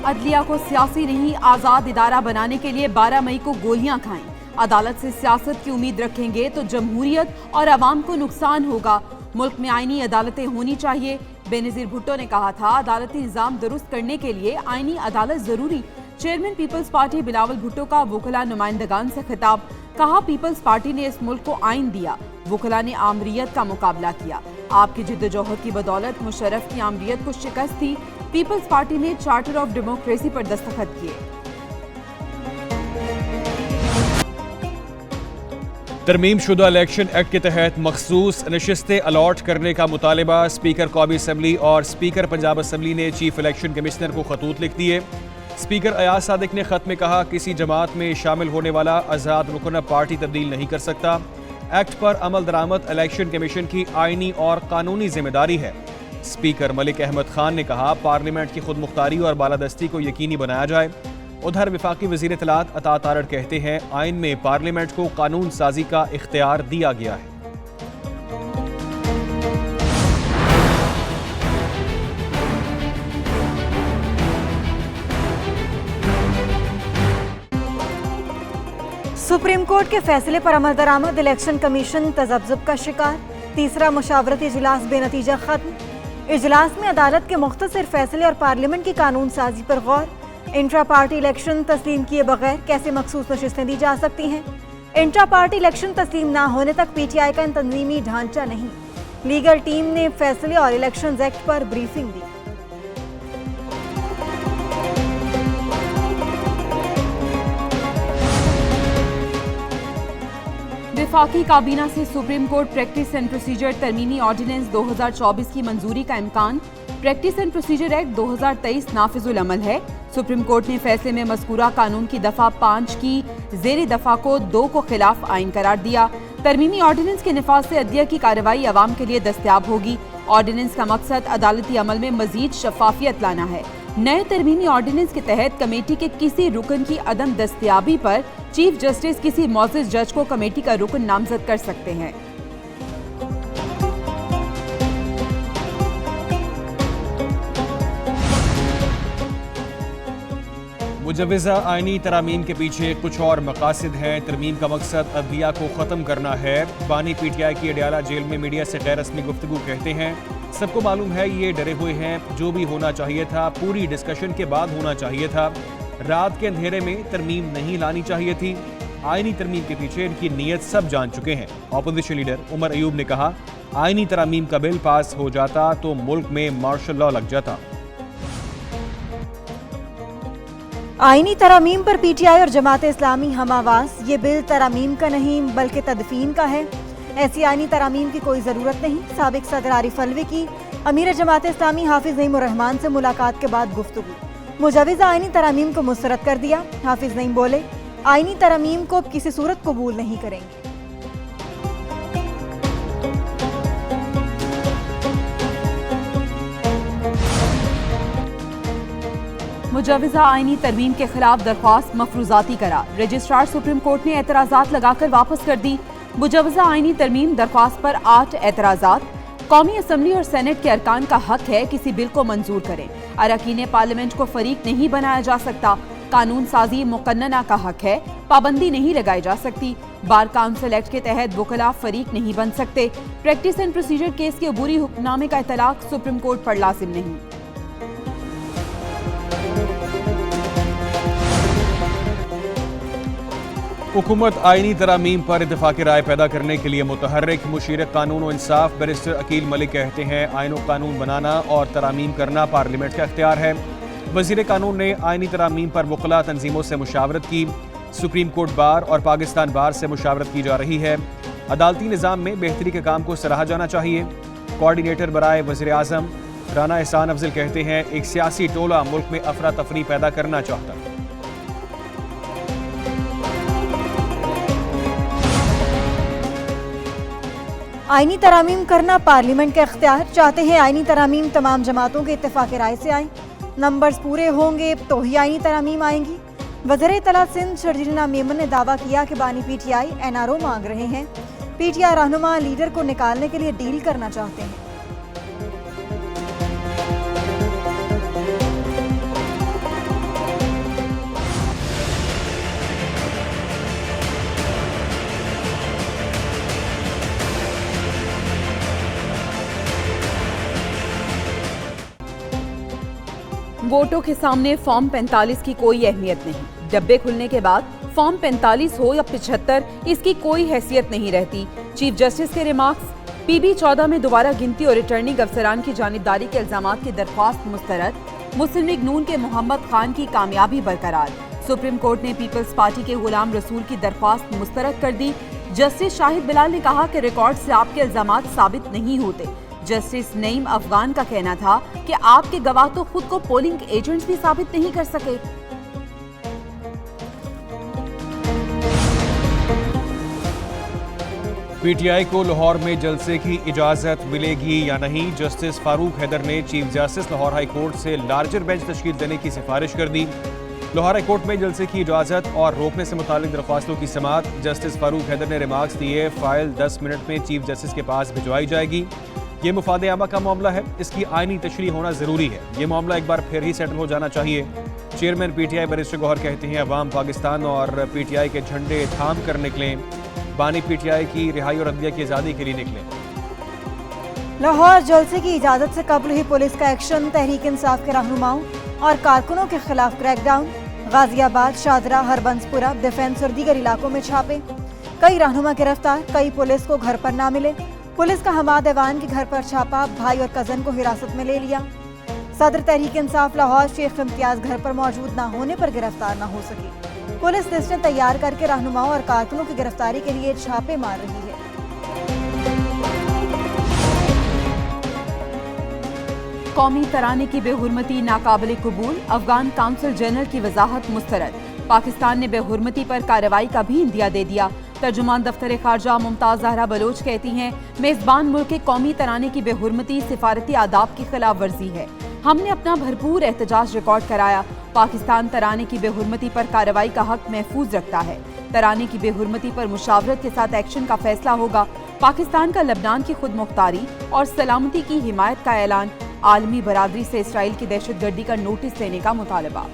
अदलिया को सियासी नहीं आजाद इदारा बनाने के लिए 12 मई को गोलियां खाएं। अदालत से सियासत की उम्मीद रखेंगे तो जमहूरियत और अवाम को नुकसान होगा। मुल्क में आईनी अदालतें होनी चाहिए। बेनजीर भुट्टो ने कहा था, अदालती निजाम दुरुस्त करने के लिए आईनी अदालत जरूरी। Chairman peoples party Bilawal Bhutto का वुकला नुमाइंदगान से खिताब। कहा, पीपल्स पार्टी ने इस मुल्क को आइन दिया, वुकला ने आमरीयत का मुकाबला किया। आपकी जिद्दोजहद की बदौलत मुशर्रफ की आमरीयत को शिकस्त थी। पीपल्स पार्टी ने चार्टर ऑफ डेमोक्रेसी पर दस्तखत किए। तरमीम शुदा इलेक्शन एक्ट के तहत मखसूस नशिस्तें अलॉट करने का मुतालबा। स्पीकर कौमी असम्बली और स्पीकर पंजाब असम्बली ने चीफ इलेक्शन कमिश्नर को खतूत लिख दिए। स्पीकर अयाज सादिक ने खत में कहा, किसी जमात में शामिल होने वाला आज़ाद रुकन पार्टी तब्दील नहीं कर सकता। एक्ट पर अमल दरामद इलेक्शन कमीशन की आईनी और कानूनी जिम्मेदारी है। स्पीकर मलिक अहमद खान ने कहा, पार्लियामेंट की खुद मुख्तारी और बालादस्ती को यकीनी बनाया जाए। उधर विफाकी वज़ीर इत्तलात अता तारड़ कहते हैं, आइन में पार्लियामेंट को कानून साजी का इख्तियार दिया गया है। सुप्रीम कोर्ट के फैसले पर अमल दरामद, इलेक्शन कमीशन तजब्जुब का शिकार। तीसरा मुशावरती इजलास बेनतीजा खत्म। इजलास में अदालत के मुख्तसर फैसले और पार्लियामेंट की कानून साजी पर गौर। इंट्रा पार्टी इलेक्शन तस्लीम किए बगैर कैसे मखसूस नशिस्तें दी जा सकती हैं। इंट्रा पार्टी इलेक्शन तस्लीम ना होने तक PTI का तंजीमी ढांचा नहीं। लीगल टीम ने फैसले और इलेक्शन एक्ट पर ब्रीफिंग दी। वफाकी काबीना से supreme court practice and procedure तरमीमी ऑर्डिनेंस 2024 की मंजूरी का इम्कान। प्रैक्टिस एंड प्रोसीजर एक्ट 2023 नाफिजुल अमल है। सुप्रीम कोर्ट ने फैसले में मज़कूरा कानून की दफा 5 की ज़ेरी दफा को 2 को खिलाफ आइन करार दिया। तरमीमी ऑर्डिनेंस के निफाज से अदलिया की कार्रवाई अवाम के लिए दस्तयाब होगी। ऑर्डिनेंस का मकसद अदालती अमल में मजीद शफाफियत लाना है। नए तरमीमी ऑर्डिनेंस के तहत कमेटी के किसी रुकन की अदम दस्तयाबी पर चीफ जस्टिस किसी मौजिज़ जज को कमेटी का रुकन नामजद कर सकते हैं। मुजव्वज़ा आइनी तरामीम के पीछे कुछ और मकासद हैं। तरमीम का मकसद अदलिया को ख़त्म करना है। बानी PTI की अडियाला जेल में मीडिया से गैर रस्मी गुफ्तगू कहते हैं, सबको मालूम है ये डरे हुए हैं। जो भी होना चाहिए था पूरी डिस्कशन के बाद होना चाहिए था। रात के अंधेरे में तरमीम नहीं लानी चाहिए थी। आइनी तरमीम के पीछे इनकी नीयत सब जान चुके हैं। अपोजिशन लीडर उमर अयूब ने कहा, आइनी तरामीम का बिल पास हो जाता तो मुल्क में मार्शल लॉ लग जाता। आईनी तरामीम पर PTI और जमात इस्लामी हम आवाज। ये बिल तरामीम का नहीं बल्कि तदफीन का है। ऐसी आईनी तरामीम की कोई ज़रूरत नहीं। साबिक सदर आरिफ अलवी की अमीर जमात इस्लामी हाफिज नईम उर रहमान से मुलाकात के बाद गुफ्तगू। मुजव्वज़ा आईनी तरामीम को मुस्तरद कर दिया। हाफिज नईम बोले, आईनी तरामीम को किसी सूरत कबूल नहीं करेंगे। मुजव्वज़ा आईनी तरमीम के खिलाफ दरख्वास्त मफरूजाती करार। रजिस्ट्रार सुप्रीम कोर्ट ने एतराज़ात लगाकर वापस कर दी। मुजव्वज़ा आईनी तरमीम दरख्वास्त पर 8 एतराज़ात। कौमी असम्बली और सेनेट के अरकान का हक है किसी बिल को मंजूर करें। अरकान पार्लियामेंट को फरीक नहीं बनाया जा सकता। कानून साजी मुकन्नना का हक है, पाबंदी नहीं लगाई जा सकती। बार काउंसिल एक्ट के तहत वुकला फरीक नहीं बन सकते। प्रैक्टिस एंड प्रोसीजर केस के अबूरी हुक्मनामे का इतलाक सुप्रीम कोर्ट पर लाजिम नहीं। हुकूमत आइनी तरामीम पर इत्तेफाक़ी राय पैदा करने के लिए मुतहर्रिक। मुशीर कानून और इंसाफ बैरिस्टर अकील मलिक कहते हैं, आइन व कानून बनाना और तरामीम करना पार्लियामेंट का इख्तियार है। वज़ीर कानून ने आइनी तरामीम पर वुकला तंजीमों से मुशावरत की। सुप्रीम कोर्ट बार और पाकिस्तान बार से मुशावरत की जा रही है। अदालती निज़ाम में बेहतरी के काम को सराहा जाना चाहिए। कोऑर्डिनेटर बराए वज़ीर आज़म राना एहसान अफजल कहते हैं, एक सियासी टोला मुल्क में अफरा तफरी पैदा करना चाहता है। आईनी तरामीम करना पार्लियामेंट का इख्तियार। चाहते हैं आईनी तरामीम तमाम जमातों के इत्तेफाक राय से आए। नंबर्स पूरे होंगे तो ही आईनी तरामीम आएंगी। वज़ीर इत्तलात सिंध शर्जीला मेमन ने दावा किया कि बानी PTI NRO मांग रहे हैं। PTI रहनुमा लीडर को निकालने के लिए डील करना चाहते हैं। वोटों के सामने फॉर्म 45 की कोई अहमियत नहीं। डब्बे खुलने के बाद फॉर्म 45 हो या 75, इसकी कोई हैसियत नहीं रहती। चीफ जस्टिस के रिमार्क्स। PB 14 में दोबारा गिनती और रिटर्निंग अफसरान की जानिबदारी के इल्जामात की दरख्वास्त मुस्तरद। मुस्लिम लीग नून के मोहम्मद खान की कामयाबी बरकरार। सुप्रीम कोर्ट ने पीपल्स पार्टी के गुलाम रसूल की दरख्वास्त मुस्तरद कर दी। जस्टिस शाहिद बिलाल ने कहा कि रिकॉर्ड से आपके इल्जामात साबित नहीं होते। जस्टिस नईम अफगान का कहना था कि आपके गवाह तो खुद को पोलिंग एजेंट्स भी साबित नहीं कर सके। PTI को लाहौर में जलसे की इजाजत मिलेगी या नहीं, जस्टिस फारूक हैदर ने chief justice Lahore high court से लार्जर बेंच तश्कील देने की सिफारिश कर दी। लाहौर हाई कोर्ट में जलसे की इजाजत और रोकने से मुतालिक दरख्वास्तों की समाअत। जस्टिस फारूक हैदर ने रिमार्क्स दिए, फाइल 10 मिनट में चीफ जस्टिस के पास भिजवाई जाएगी। ये मुफाद आमा का मामला है, इसकी आईनी तशरीह होना जरूरी है। ये मामला एक बार फिर ही सेटल हो जाना चाहिए। चेयरमैन PTI बैरिस्टर गौहर कहते हैं, अवाम पाकिस्तान और PTI के झंडे थाम कर निकलें। बानी PTI की रिहाई और अदलिया की आज़ादी के लिए निकलें। लाहौर जलसे की इजाजत से कबल ही पुलिस का एक्शन। तहरीक इंसाफ के रहनुमाओं और कारकुनों के खिलाफ क्रैकडाउन। गाजियाबाद, शादरा, हरबंसपुरा, डिफेंस और दीगर इलाकों में छापे। कई रहनुमा गिरफ्तार, कई पुलिस को घर पर ना मिले। पुलिस का हमाद ऐवान के घर पर छापा, भाई और कजन को हिरासत में ले लिया। सदर तहरीक इंसाफ लाहौर शेख इम्तियाज घर पर मौजूद न होने पर गिरफ्तार न हो सके। पुलिस लिस्टें तैयार करके रहनुमाओं और कारकुनों की गिरफ्तारी के लिए छापे मार रही है। कौमी तराने की बेहुरमती नाकाबिले कबूल। अफगान काउंसिल जनरल की वजाहत मुस्तरद। पाकिस्तान ने बेहुरमती पर कार्रवाई का भी इंदिया दे दिया। तर्जुमान दफ्तर खारजा मुमताज जहरा बलोच कहती हैं, मेजबान मुल्क के कौमी तराने की बेहुरमती सिफारती आदाब की खिलाफ वर्जी है। हमने अपना भरपूर एहतजाज रिकॉर्ड कराया। पाकिस्तान तराने की बेहुरमती पर कार्रवाई का हक महफूज रखता है। तराने की बेहुरमती पर मुशावरत के साथ एक्शन का फैसला होगा। पाकिस्तान का लबनान की खुद मुख्तारी और सलामती की हिमायत का ऐलान। आलमी बरादरी से इसराइल की दहशतगर्दी का नोटिस लेने का मुतालबा।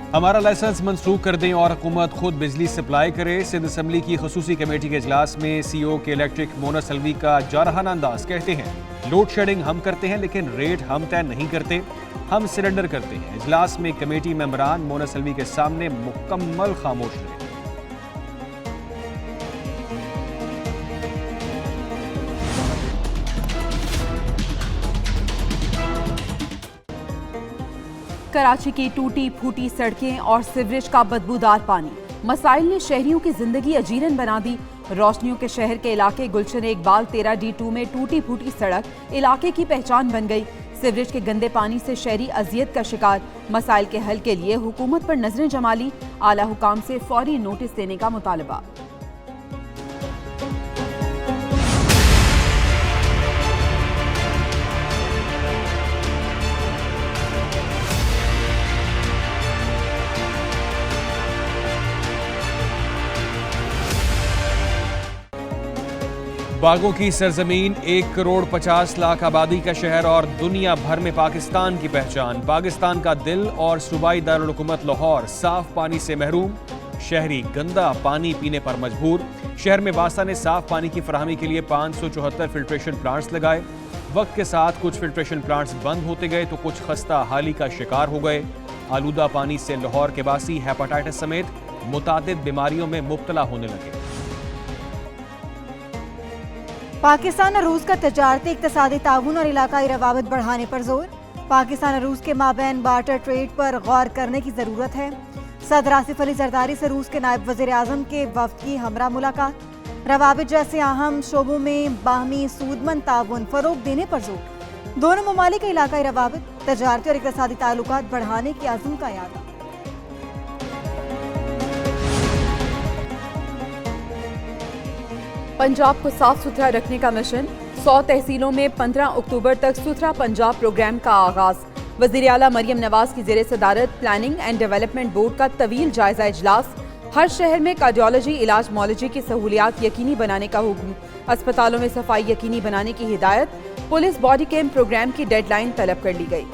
हमारा लाइसेंस मंसूख कर दें और हुकूमत खुद बिजली सप्लाई करे। सिंध असम्बली की खसूसी कमेटी के इजलास में CO के इलेक्ट्रिक मोनस अलवी का जारहाना अंदाज। कहते हैं, लोड शेडिंग हम करते हैं लेकिन रेट हम तय नहीं करते, हम सिलेंडर करते हैं। इजलास में कमेटी मेंबरान मोनस अलवी के सामने मुकम्मल खामोश रहे। कराची की टूटी फूटी सड़कें और सीवरेज का बदबूदार पानी। मसाइल ने शहरियों की जिंदगी अजीरन बना दी। रोशनियों के शहर के इलाके गुलशन इकबाल 13D2 में टूटी फूटी सड़क इलाके की पहचान बन गई। सीवरेज के गंदे पानी से शहरी अजियत का शिकार। मसाइल के हल के लिए हुकूमत पर नजरें जमा ली। आला हुकाम से फौरी नोटिस देने का मुतालबा। बागों की सरजमीन, 1 करोड़ 50 लाख आबादी का शहर और दुनिया भर में पाकिस्तान की पहचान। पाकिस्तान का दिल और सूबाई दारुल हुकूमत लाहौर साफ पानी से महरूम। शहरी गंदा पानी पीने पर मजबूर। शहर में वासा ने साफ पानी की फराहमी के लिए 574 फिल्ट्रेशन प्लांट्स लगाए। वक्त के साथ कुछ फिल्ट्रेशन प्लांट्स बंद होते गए तो कुछ खस्ता हाली का शिकार हो गए। आलूदा पानी से लाहौर के वासी हेपेटाइटिस समेत मुतादिद बीमारियों में मुब्तला होने लगे। पाकिस्तान और रूस का तजारती इक्तिसादी ताउन और इलाकाई रवाबत बढ़ाने पर जोर। पाकिस्तान और रूस के माबैन बार्टर ट्रेड पर गौर करने की जरूरत है। सदर आसिफ अली जरदारी से रूस के नायब वज़ीर आज़म के वफ़द की हमरा मुलाकात। रवाबित जैसे अहम शोबों में बाहमी सूदमंद ताउन फरोग देने पर जोर। दोनों ममालिक के इलाकाई रवाबित, तजारती और इक्तिसादी ताल्लुकात बढ़ाने की आज़म का याद। पंजाब को साफ सुथरा रखने का मिशन। 100 तहसीलों में 15 अक्टूबर तक सुथरा पंजाब प्रोग्राम का आगाज। वज़ीर आला मरियम नवाज की ज़ेर सदारत प्लानिंग एंड डेवलपमेंट बोर्ड का तवील जायजा इजलास। हर शहर में कार्डियोलॉजी इलाज मौलजी की सहूलियात यकीनी बनाने का हुक्म। अस्पतालों में सफाई यकीनी बनाने की हिदायत। पुलिस बॉडी कैम प्रोग्राम की डेडलाइन तलब कर ली गई।